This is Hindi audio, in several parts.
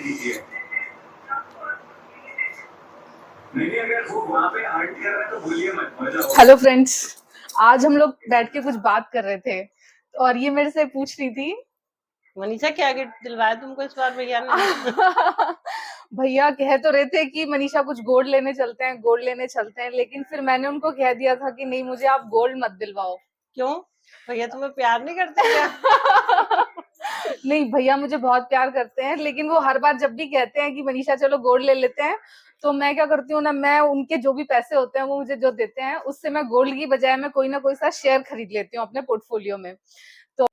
लीजिए। नहीं, अगर वो वहाँ पे आर्ट कर रहा है तो भूलिए मत, मजा होगा। हेलो फ्रेंड्स, आज हम लोग बैठ के कुछ बात कर रहे थे और ये मेरे से पूछ रही थी मनीषा क्या गिफ्ट दिलवाया तुमको इस बार भैया ने? भैया कह तो रहे थे कि मनीषा कुछ गोल्ड लेने चलते हैं, गोल्ड लेने चलते हैं, लेकिन फिर मैंने उनको कह दिया था कि नहीं, मुझे आप गोल्ड मत दिलवाओ। क्यों? भैया तुम्हें प्यार नहीं करते क्या? नहीं, भैया मुझे बहुत प्यार करते हैं, लेकिन वो हर बार जब भी कहते हैं कि मनीषा चलो गोल्ड ले लेते हैं, तो मैं क्या करती हूँ ना, मैं उनके जो भी पैसे होते हैं वो मुझे जो देते हैं उससे मैं गोल्ड की बजाय मैं कोई ना कोई सा शेयर खरीद लेती हूँ अपने पोर्टफोलियो में। तो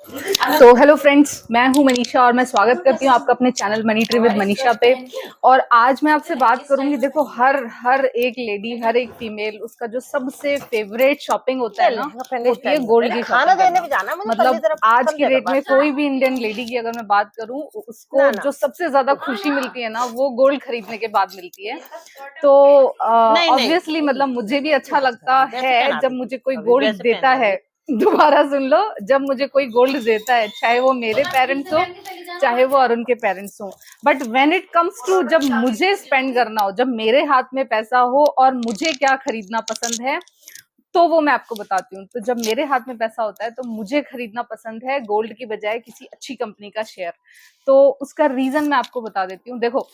हेलो फ्रेंड्स, मैं हूं मनीषा और मैं स्वागत करती हूं आपका अपने channel money tree with Manisha पे। और आज मैं आपसे बात करूंगी, देखो हर एक लेडी, हर एक फीमेल, उसका जो सबसे फेवरेट शॉपिंग होता है ना, होती है गोल्ड की खाना शॉपिंग देने भी करना। जाना मुझे मतलब आज सब की जगह डेट में पर। कोई भी इंडियन लेडी की अगर मैं बात करूं, उसको जो सबसे ज्यादा खुशी मिलती है ना, वो गोल्ड खरीदने के बाद मिलती है। तो ऑब्वियसली मतलब मुझे भी अच्छा लगता है जब मुझे कोई गोल्ड देता है। दोबारा सुन लो, जब मुझे कोई गोल्ड देता है, चाहे वो मेरे पेरेंट्स हो चाहे वो अरुण के पेरेंट्स हो, but when it comes to जब मुझे स्पेंड करना हो, जब मेरे हाथ में पैसा हो और मुझे क्या खरीदना पसंद है, तो वो मैं आपको बताती हूँ। तो जब मेरे हाथ में पैसा होता है तो मुझे खरीदना पसंद है गोल्ड की बजाय किसी अच्छी कंपनी का शेयर। तो उसका रीजन मैं आपको बता देती हूँ। देखो,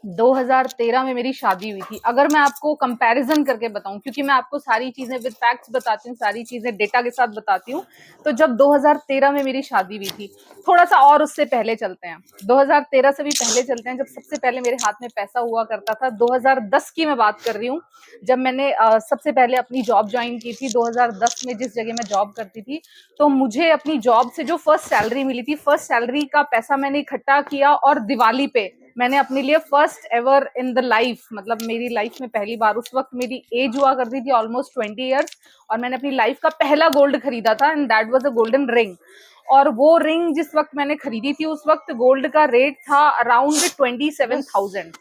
2013 में मेरी शादी हुई थी। अगर मैं आपको कंपैरिजन करके बताऊं, क्योंकि मैं आपको सारी चीजें विद फैक्ट्स बताती हूँ, सारी चीजें डेटा के साथ बताती हूँ। तो जब 2013 में मेरी शादी हुई थी, थोड़ा सा और उससे पहले चलते हैं, 2013 से भी पहले चलते हैं, जब सबसे पहले मेरे हाथ में पैसा हुआ करता था। 2010 की मैं बात कर रही हूँ, जब मैंने सबसे पहले अपनी जॉब ज्वाइन की थी 2010 में, जिस जगह मैं जॉब करती थी। तो मुझे अपनी जॉब से जो फर्स्ट सैलरी मिली थी, फर्स्ट सैलरी का पैसा मैंने इकट्ठा किया और दिवाली पे मैंने अपने लिए first ever in the life, मतलब मेरी लाइफ में पहली बार, उस वक्त मेरी एज हुआ करती थी ऑलमोस्ट 20 ईयर्स, और मैंने अपनी लाइफ का पहला गोल्ड खरीदा था, and that was a golden ring. और वो रिंग जिस वक्त मैंने खरीदी थी, उस वक्त गोल्ड का रेट था अराउंड 27,000।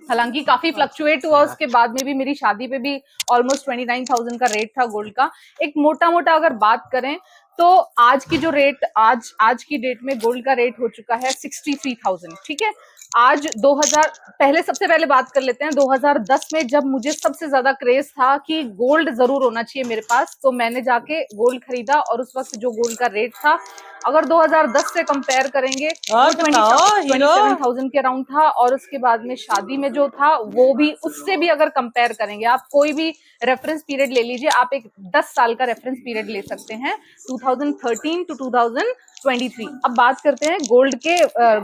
हालांकि काफी फ्लक्चुएट हुआ, उसके बाद में भी मेरी शादी पे भी ऑलमोस्ट 29,000 का रेट था गोल्ड का। एक मोटा मोटा अगर बात करें तो आज की जो रेट, आज की डेट में गोल्ड का रेट हो चुका है 63,000। ठीक है, आज 2000, पहले सबसे पहले बात कर लेते हैं 2010 में, जब मुझे सबसे ज्यादा क्रेज था कि गोल्ड जरूर होना चाहिए मेरे पास, तो मैंने जाके गोल्ड खरीदा। और उस वक्त जो गोल्ड का रेट था, अगर 2010 से कंपेयर करेंगे, वो 27,000 के अराउंड था। और उसके बाद में शादी में जो था, वो भी उससे भी अगर कंपेयर करेंगे, आप कोई भी रेफरेंस पीरियड ले लीजिए, आप एक 10 साल का रेफरेंस पीरियड ले सकते हैं, 2013 टू 2023। अब बात करते हैं गोल्ड के,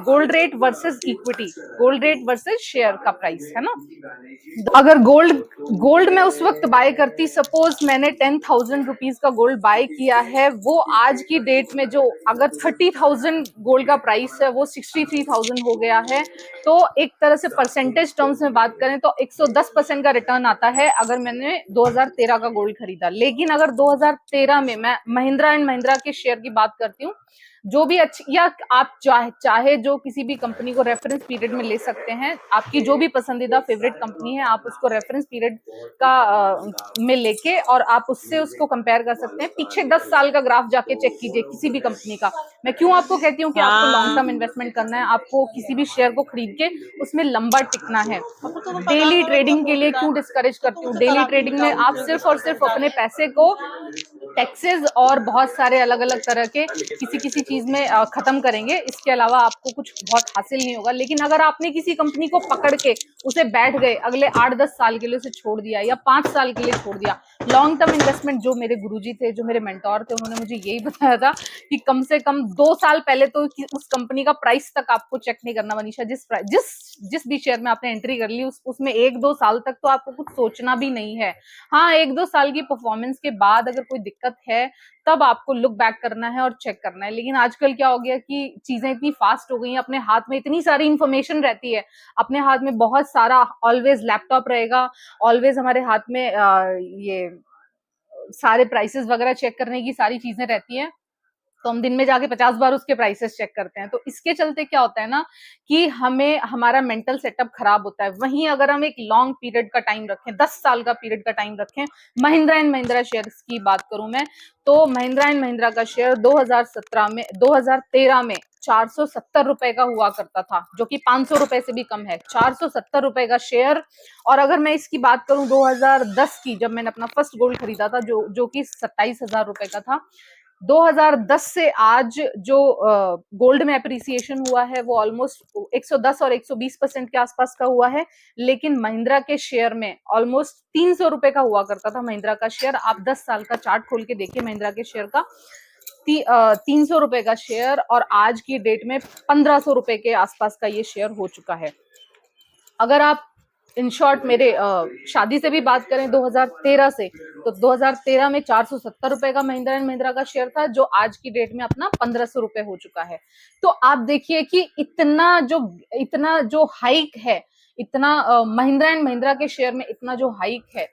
gold rate versus equity, gold rate versus share का प्राइस, है ना। अगर गोल्ड गोल्ड में उस वक्त बाय करती, सपोज मैंने 10,000 रुपीज का गोल्ड बाय किया है, वो आज की डेट में जो अगर 30,000 गोल्ड का प्राइस है, वो 63,000 हो गया है। तो एक तरह से परसेंटेज टर्म्स में बात करें तो 110% का रिटर्न आता है अगर मैंने 2013 का गोल्ड खरीदा। लेकिन अगर 2013 में मैं महिंद्रा एंड महिंद्रा के शेयर की बात करती हूँ, जो भी अच्छी, या आप चाहे जो किसी भी कंपनी को रेफरेंस पीरियड में ले सकते हैं, आपकी जो भी पसंदीदा फेवरेट कंपनी है, आप उसको रेफरेंस पीरियड का में लेके और आप उससे उसको कंपेयर कर सकते हैं। पीछे 10 साल का ग्राफ जाके चेक कीजिए किसी भी कंपनी का। मैं क्यों आपको कहती हूँ कि आपको लॉन्ग टर्म इन्वेस्टमेंट करना है, आपको किसी भी शेयर को खरीद के उसमें लंबा टिकना है। डेली ट्रेडिंग के लिए क्यों डिस्करेज करती हूँ, डेली ट्रेडिंग में आप सिर्फ और सिर्फ अपने पैसे को टैक्सेस और बहुत सारे अलग अलग तरह के किसी किसी चीज में खत्म करेंगे, इसके अलावा आपको कुछ बहुत हासिल नहीं होगा। लेकिन अगर आपने किसी कंपनी को पकड़ के उसे बैठ गए, अगले 8-10 साल के लिए उसे छोड़ दिया या 5 साल के लिए छोड़ दिया, लॉन्ग टर्म इन्वेस्टमेंट, जो मेरे गुरुजी थे, जो मेरे मेंटोर थे, उन्होंने मुझे यही बताया था कि कम से कम 2 साल पहले तो उस कंपनी का प्राइस तक आपको चेक नहीं करना। मनीषा, जिस भी शेयर में आपने एंट्री कर ली, उसमें 1-2 साल तक तो आपको कुछ सोचना भी नहीं है। हाँ, 1-2 साल की परफॉर्मेंस के बाद अगर कोई दिक्कत है, तब आपको लुक बैक करना है और चेक करना है। लेकिन आजकल क्या हो गया कि चीजें इतनी फास्ट हो गई हैं, अपने हाथ में इतनी सारी इंफॉर्मेशन रहती है, अपने हाथ में बहुत सारा, ऑलवेज लैपटॉप रहेगा, ऑलवेज हमारे हाथ में ये सारे प्राइसेस वगैरह चेक करने की सारी चीजें रहती हैं। तो हम दिन में जाके 50 बार उसके प्राइसेस चेक करते हैं। तो इसके चलते क्या होता है ना कि हमें हमारा मेंटल सेटअप खराब होता है। वहीं अगर हम एक लॉन्ग पीरियड का टाइम रखें, 10 साल का पीरियड का टाइम रखें, महिंद्रा एंड महिंद्रा शेयर्स की बात करूं मैं, तो महिंद्रा एंड महिंद्रा का शेयर 2013 में 470 रुपए का हुआ करता था, जो कि 500 रुपए से भी कम है। 470 रुपए का शेयर। और अगर मैं इसकी बात करूं 2010 की, जब मैंने अपना फर्स्ट गोल्ड खरीदा था, जो कि 27,000 रुपए का था, 2010 से आज जो गोल्ड में अप्रिसिएशन हुआ है वो ऑलमोस्ट 110 और 120% के आसपास का हुआ है। लेकिन महिंद्रा के शेयर में ऑलमोस्ट 300 रुपए का हुआ करता था महिंद्रा का शेयर। आप 10 साल का चार्ट खोल के देखिए महिंद्रा के शेयर का, 300 रुपए का शेयर, और आज की डेट में 1500 रुपए के आसपास का ये शेयर हो चुका है। अगर आप इन शॉर्ट मेरे शादी से भी बात करें 2013 से, तो 2013 में 470 रुपए का महिंद्रा एंड महिंद्रा का शेयर था, जो आज की डेट में अपना 1500 रुपए हो चुका है। तो आप देखिए कि इतना जो हाइक है, इतना महिंद्रा एंड महिंद्रा के शेयर में इतना जो हाइक है,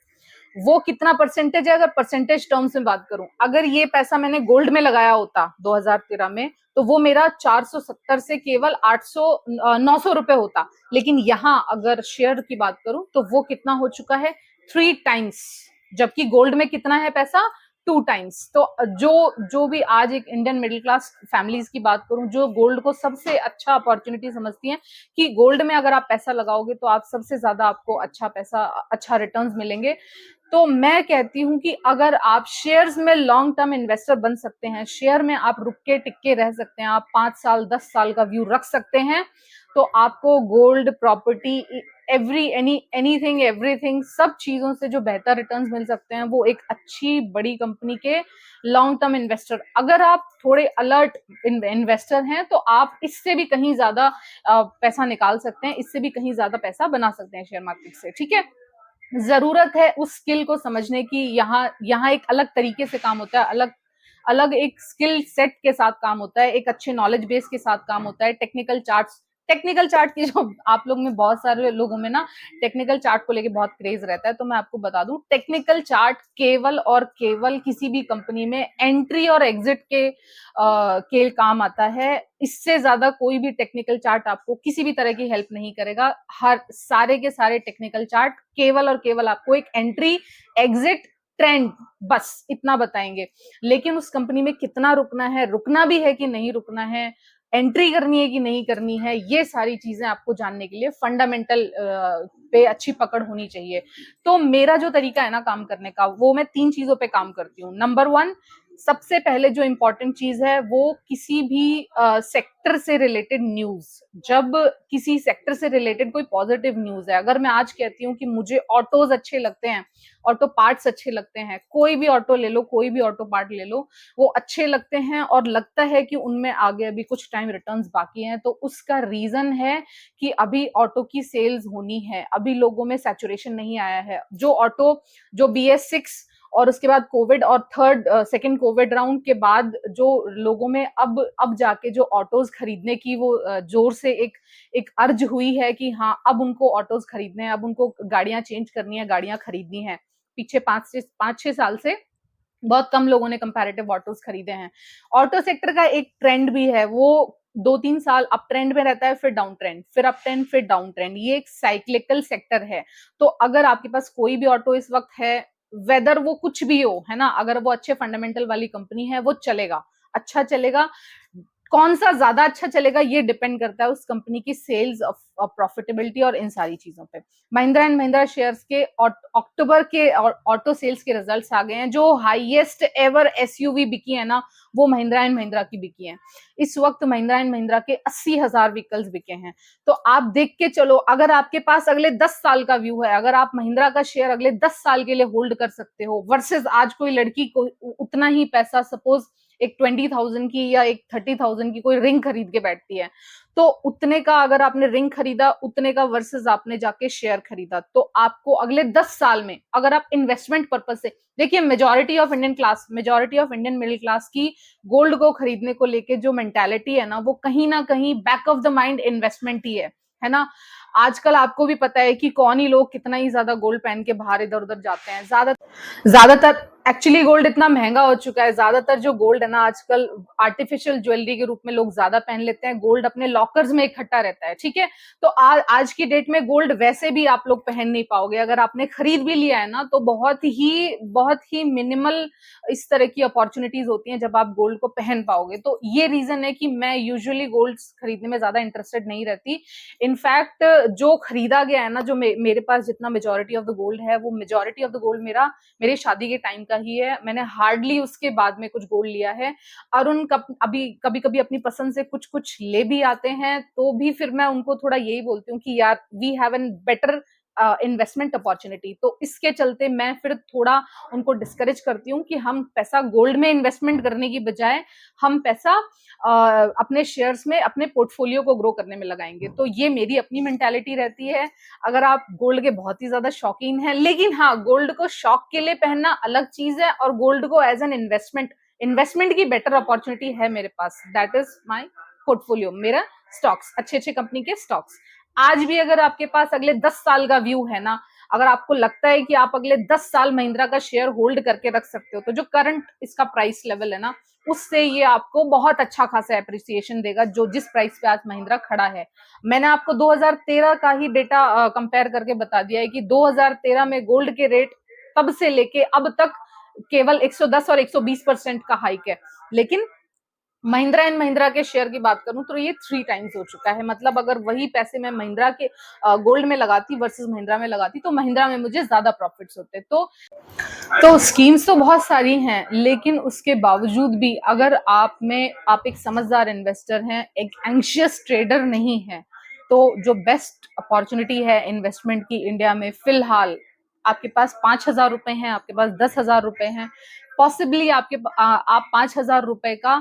वो कितना परसेंटेज है। अगर परसेंटेज टर्म्स में बात करूं, अगर ये पैसा मैंने गोल्ड में लगाया होता 2013 में, तो वो मेरा 470 से केवल 900 रुपए होता। लेकिन यहाँ अगर शेयर की बात करूं तो वो कितना हो चुका है, 3 टाइम्स, जबकि गोल्ड में कितना है पैसा, 2 टाइम्स। तो जो भी आज एक इंडियन मिडिल क्लास फैमिलीज की बात करूं, जो गोल्ड को सबसे अच्छा अपॉर्चुनिटी समझती हैं कि गोल्ड में अगर आप पैसा लगाओगे तो आप सबसे ज्यादा आपको अच्छा रिटर्न्स मिलेंगे, तो मैं कहती हूं कि अगर आप शेयर्स में लॉन्ग टर्म इन्वेस्टर बन सकते हैं, शेयर में आप रुक के टिक्के रह सकते हैं, आप 5 साल 10 साल का व्यू रख सकते हैं, तो आपको गोल्ड, प्रॉपर्टी, एनीथिंग एवरीथिंग, सब चीजों से जो बेहतर रिटर्न्स मिल सकते हैं वो एक अच्छी बड़ी कंपनी के लॉन्ग टर्म इन्वेस्टर। अगर आप थोड़े अलर्ट इन्वेस्टर हैं तो आप इससे भी कहीं ज्यादा पैसा निकाल सकते हैं, इससे भी कहीं ज्यादा पैसा बना सकते हैं शेयर मार्केट से। ठीक है, जरूरत है उस स्किल को समझने की। यहाँ एक अलग तरीके से काम होता है, अलग अलग एक स्किल सेट के साथ काम होता है, एक अच्छे नॉलेज बेस के साथ काम होता है। टेक्निकल चार्ट की जो आप लोग में बहुत सारे लोगों में ना टेक्निकल चार्ट को लेके बहुत क्रेज रहता है, तो मैं आपको बता दूं, टेक्निकल चार्ट केवल और केवल किसी भी कंपनी में एंट्री और एग्जिट के काम आता है। इससे ज्यादा कोई भी टेक्निकल चार्ट आपको किसी भी तरह की हेल्प नहीं करेगा। हर सारे के सारे टेक्निकल चार्ट केवल और केवल आपको एक एंट्री, एग्जिट, ट्रेंड, बस इतना बताएंगे। लेकिन उस कंपनी में कितना रुकना है, रुकना भी है कि नहीं रुकना है, एंट्री करनी है कि नहीं करनी है, ये सारी चीजें आपको जानने के लिए फंडामेंटल पे अच्छी पकड़ होनी चाहिए। तो मेरा जो तरीका है ना काम करने का, वो मैं 3 चीजों पे काम करती हूँ। नंबर 1, सबसे पहले जो इंपॉर्टेंट चीज है वो किसी भी सेक्टर से रिलेटेड न्यूज, जब किसी सेक्टर से रिलेटेड कोई पॉजिटिव न्यूज है, अगर मैं आज कहती हूँ कि मुझे ऑटोज अच्छे लगते हैं, ऑटो पार्ट्स अच्छे लगते हैं, कोई भी ऑटो ले लो, कोई भी ऑटो पार्ट ले लो, वो अच्छे लगते हैं और लगता है कि उनमें आगे अभी कुछ टाइम रिटर्न्स बाकी हैं, तो उसका रीजन है कि अभी ऑटो की सेल्स होनी है, अभी लोगों में सैचुरेशन नहीं आया है। जो BS6 और उसके बाद कोविड और सेकेंड कोविड राउंड के बाद जो लोगों में अब जाके जो ऑटोज खरीदने की वो जोर से एक अर्ज हुई है कि हाँ अब उनको ऑटोज खरीदने हैं, अब उनको गाड़ियां चेंज करनी है, गाड़ियां खरीदनी है। पीछे 5-6 साल से बहुत कम लोगों ने कंपैरेटिव ऑटोज खरीदे हैं। ऑटो सेक्टर का एक ट्रेंड भी है, वो 2-3 साल अप ट्रेंड में रहता है, फिर डाउन ट्रेंड, फिर अप ट्रेंड, फिर डाउन ट्रेंड। ये एक साइक्लिकल सेक्टर है। तो अगर आपके पास कोई भी ऑटो इस वक्त है, वेदर वो कुछ भी हो, है ना, अगर वो अच्छे फंडामेंटल वाली कंपनी है, वो चलेगा, अच्छा चलेगा। कौन सा ज्यादा अच्छा चलेगा ये डिपेंड करता है उस कंपनी की सेल्स और प्रॉफिटेबिलिटी और इन सारी चीजों पे। महिंद्रा एंड महिंद्रा शेयर्स के अक्टूबर के ऑटो सेल्स के रिजल्ट्स आ गए हैं। जो हाईएस्ट एवर एसयूवी बिकी है ना, वो महिंद्रा एंड महिंद्रा की बिकी है। इस वक्त महिंद्रा एंड महिंद्रा के 80,000 व्हीकल्स बिके हैं। तो आप देख के चलो, अगर आपके पास अगले 10 साल का व्यू है, अगर आप महिंद्रा का शेयर अगले 10 साल के लिए होल्ड कर सकते हो, वर्सेस आज कोई लड़की को उतना ही पैसा, सपोज एक 20,000 की या एक 30,000 की कोई रिंग खरीद के बैठती है, तो उतने का अगर आपने रिंग खरीदा, उतने का वर्सेस आपने जाके शेयर खरीदा, तो आपको अगले 10 साल में, अगर आप इन्वेस्टमेंट पर्पज से देखिए, majority of Indian middle class की गोल्ड को खरीदने को लेके जो मेंटालिटी है ना, वो कहीं ना कहीं back of the mind investment ही है ना। आजकल आपको भी पता है कि कौन ही लोग कितना ही ज्यादा गोल्ड पहन के बाहर इधर उधर जाते हैं। ज्यादातर एक्चुअली गोल्ड इतना महंगा हो चुका है, ज्यादातर जो गोल्ड है ना आजकल आर्टिफिशियल ज्वेलरी के रूप में लोग ज्यादा पहन लेते हैं, गोल्ड अपने लॉकर्स में इकट्ठा रहता है, ठीक है। तो आज की डेट में गोल्ड वैसे भी आप लोग पहन नहीं पाओगे, अगर आपने खरीद भी लिया है ना तो बहुत ही मिनिमल इस तरह की अपॉर्चुनिटीज होती हैं जब आप गोल्ड को पहन पाओगे। तो ये रीजन है कि मैं यूजुअली गोल्ड खरीदने में ज्यादा इंटरेस्टेड नहीं रहती। इनफैक्ट जो खरीदा गया है ना, जो मेरे पास जितना मेजोरिटी ऑफ द गोल्ड है, वो मेजोरिटी ऑफ द गोल्ड मेरी शादी के टाइम का ही है। मैंने हार्डली उसके बाद में कुछ गोल्ड लिया है। अरुण अभी कभी कभी अपनी पसंद से कुछ कुछ ले भी आते हैं, तो भी फिर मैं उनको थोड़ा यही बोलती हूँ कि यार we have an better investment opportunity. तो इसके चलते मैं फिर थोड़ा उनको डिस्करेज करती हूँ कि हम पैसा गोल्ड में इन्वेस्टमेंट करने की बजाय हम पैसा अपने शेयर्स में, अपने पोर्टफोलियो को ग्रो करने में लगाएंगे। तो ये मेरी अपनी मेंटालिटी रहती है। अगर आप गोल्ड के बहुत ही ज्यादा शौकीन हैं, लेकिन हाँ, गोल्ड को शौक के लिए पहनना अलग चीज है, और गोल्ड को एज एन इन्वेस्टमेंट की बेटर अपॉर्चुनिटी है मेरे पास। दैट इज माई पोर्टफोलियो, मेरा स्टॉक्स, अच्छे अच्छे कंपनी के स्टॉक्स। आज भी अगर आपके पास अगले 10 साल का व्यू है ना, अगर आपको लगता है कि आप अगले 10 साल महिंद्रा का शेयर होल्ड करके रख सकते हो, तो जो करंट इसका प्राइस लेवल है ना, उससे ये आपको बहुत अच्छा खासा एप्रिसिएशन देगा, जो जिस प्राइस पे आज महिंद्रा खड़ा है। मैंने आपको 2013 का ही डेटा कंपेयर करके बता दिया है कि 2013 में गोल्ड के रेट तब से लेके अब तक केवल 110 और 120% का हाइक है। लेकिन महिंद्रा एंड महिंद्रा के शेयर की बात करूं तो ये 3 टाइम्स हो चुका है। मतलब अगर वही पैसे मैं महिंद्रा के गोल्ड में लगाती वर्सेस महिंद्रा में लगाती, तो महिंद्रा में मुझे ज्यादा प्रॉफिट्स होते। तो स्कीम्स तो बहुत सारी हैं, लेकिन उसके बावजूद भी अगर आप एक समझदार इन्वेस्टर हैं, एक एंशियस ट्रेडर नहीं है, तो जो बेस्ट अपॉर्चुनिटी है इन्वेस्टमेंट की इंडिया में फिलहाल, आपके पास 5,000 रुपए हैं, आपके पास 10,000 रुपए हैं, पॉसिबली आप 5,000 रुपए का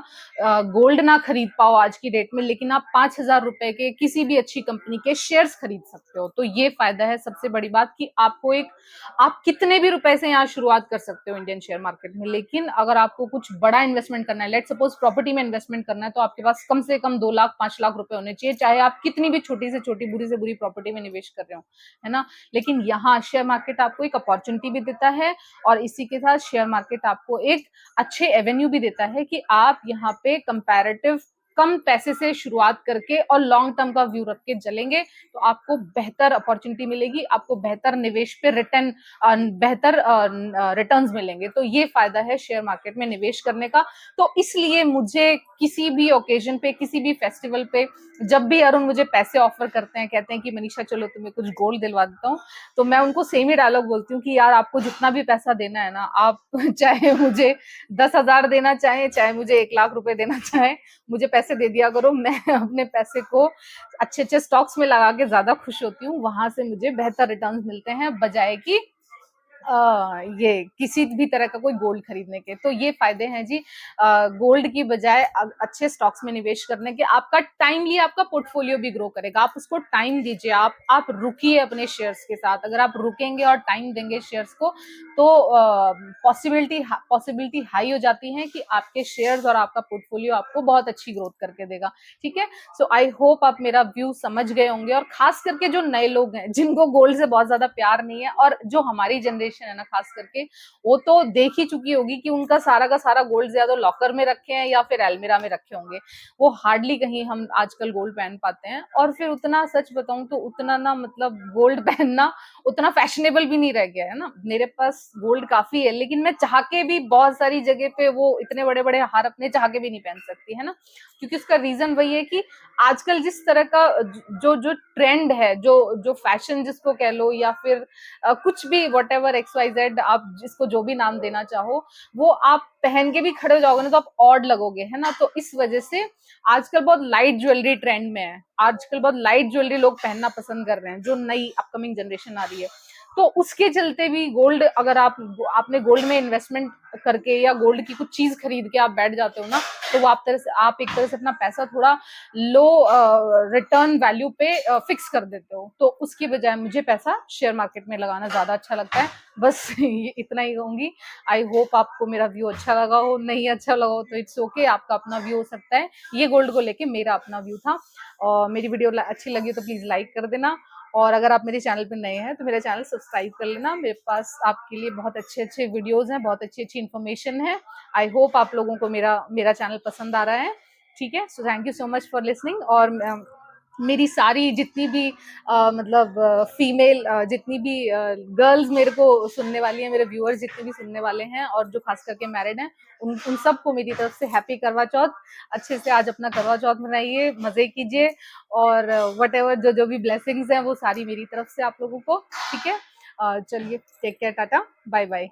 गोल्ड ना खरीद पाओ आज की डेट में, लेकिन आप 5,000 रुपए के किसी भी अच्छी कंपनी के शेयर्स खरीद सकते हो। तो ये फायदा है सबसे बड़ी बात कि आप कितने भी रुपए से यहाँ शुरुआत कर सकते हो इंडियन शेयर मार्केट में। लेकिन अगर आपको कुछ बड़ा इन्वेस्टमेंट करना है, लेट सपोज प्रॉपर्टी में इन्वेस्टमेंट करना है, तो आपके पास कम से कम 2 लाख 5 लाख रुपए होने चाहिए, चाहे आप कितनी भी छोटी से छोटी, बुरी से बुरी प्रॉपर्टी में निवेश कर रहे हो, है ना। लेकिन यहाँ शेयर मार्केट आपको एक अपॉर्चुनिटी भी देता है, और इसी के साथ शेयर मार्केट आपको एक अच्छे एवेन्यू भी देता है कि आप यहाँ पे कंपैरेटिव कम पैसे से शुरुआत करके और लॉन्ग टर्म का व्यू रख के चलेंगे, तो आपको बेहतर अपॉर्चुनिटी मिलेगी, आपको बेहतर निवेश पे बेहतर रिटर्न्स मिलेंगे। तो ये फायदा है शेयर मार्केट में निवेश करने का। तो इसलिए मुझे किसी भी ओकेजन पे, किसी भी फेस्टिवल पे, जब भी अरुण मुझे पैसे ऑफर करते हैं, कहते हैं कि मनीषा चलो तुम्हें कुछ गोल्ड दिलवा देता हूँ, तो मैं उनको सेम ही डायलॉग बोलती हूँ कि यार आपको जितना भी पैसा देना है ना, आप चाहे मुझे 10,000 देना चाहें, चाहे मुझे 1 लाख रुपए देना चाहें, मुझे पैसे दे दिया करो। मैं अपने पैसे को अच्छे अच्छे स्टॉक्स में लगा के ज्यादा खुश होती हूँ, वहां से मुझे बेहतर रिटर्न्स मिलते हैं, बजाय कि ये किसी भी तरह का कोई गोल्ड खरीदने के। तो ये फायदे हैं जी गोल्ड की बजाय अच्छे स्टॉक्स में निवेश करने के। आपका टाइमली आपका पोर्टफोलियो भी ग्रो करेगा, आप उसको टाइम दीजिए, आप रुकिए अपने शेयर्स के साथ। अगर आप रुकेंगे और टाइम देंगे शेयर्स को, तो पॉसिबिलिटी हाई हो जाती है कि आपके शेयर्स और आपका पोर्टफोलियो आपको बहुत अच्छी ग्रोथ करके देगा, ठीक है। सो आई होप आप मेरा व्यू समझ गए होंगे, और खास करके जो नए लोग हैं जिनको गोल्ड से बहुत ज्यादा प्यार नहीं है, और जो हमारी जनरेशन है ना खास करके, वो तो देख ही चुकी होगी कि उनका सारा का सारा गोल्ड ज्यादा लॉकर में रखे हैं या फिर अलमीरा में रखे होंगे। वो हार्डली कहीं हम आजकल गोल्ड पहन पाते हैं, और फिर उतना सच बताऊं तो उतना ना, मतलब गोल्ड पहनना उतना फैशनेबल भी नहीं रह गया है ना। मेरे पास गोल्ड काफी है, लेकिन मैं चाह के भी बहुत सारी जगह पे वो इतने बड़े बड़े हार अपने चाह के भी नहीं पहन सकती, है ना। क्योंकि उसका रीजन वही है कि आजकल जिस तरह का जो ट्रेंड है, जो फैशन जिसको कह लो, या फिर कुछ भी व्हाटएवर XYZ, आप जिसको जो भी नाम देना चाहो, वो आप पहन के भी खड़े हो जाओगे ना तो आप ऑड लगोगे, है ना। तो इस वजह से आजकल बहुत लाइट ज्वेलरी ट्रेंड में है, आजकल बहुत लाइट ज्वेलरी लोग पहनना पसंद कर रहे हैं, जो नई अपकमिंग जनरेशन आ रही है। तो उसके चलते भी गोल्ड, अगर आपने गोल्ड में इन्वेस्टमेंट करके या गोल्ड की कुछ चीज खरीद के आप बैठ जाते हो ना, तो वो आप एक तरह से अपना पैसा थोड़ा लो रिटर्न वैल्यू पे फिक्स कर देते हो। तो उसकी बजाय मुझे पैसा शेयर मार्केट में लगाना ज्यादा अच्छा लगता है। बस ये इतना ही कहूंगी। आई होप आपको मेरा व्यू अच्छा लगा हो, नहीं अच्छा लगा हो तो इट्स ओके, आपका अपना व्यू हो सकता है। ये गोल्ड को लेके मेरा अपना व्यू था, और मेरी वीडियो अच्छी लगी तो प्लीज लाइक कर देना, और अगर आप मेरे चैनल पे नए हैं तो मेरा चैनल सब्सक्राइब कर लेना। मेरे पास आपके लिए बहुत अच्छे अच्छे वीडियोस हैं, बहुत अच्छी अच्छी इन्फॉर्मेशन है। आई होप आप लोगों को मेरा चैनल पसंद आ रहा है। ठीक है, so thank you so much for listening. और मेरी सारी जितनी भी मतलब फीमेल जितनी भी गर्ल्स मेरे को सुनने वाली हैं, मेरे व्यूअर्स जितने भी सुनने वाले हैं और जो खास करके मैरिड हैं, उन सबको मेरी तरफ से हैप्पी करवा चौथ। अच्छे से आज अपना करवा चौथ मनाइए, मजे कीजिए, और वट एवर जो भी ब्लेसिंग्स हैं वो सारी मेरी तरफ से आप लोगों को। ठीक है, चलिए, take care, tata, bye bye.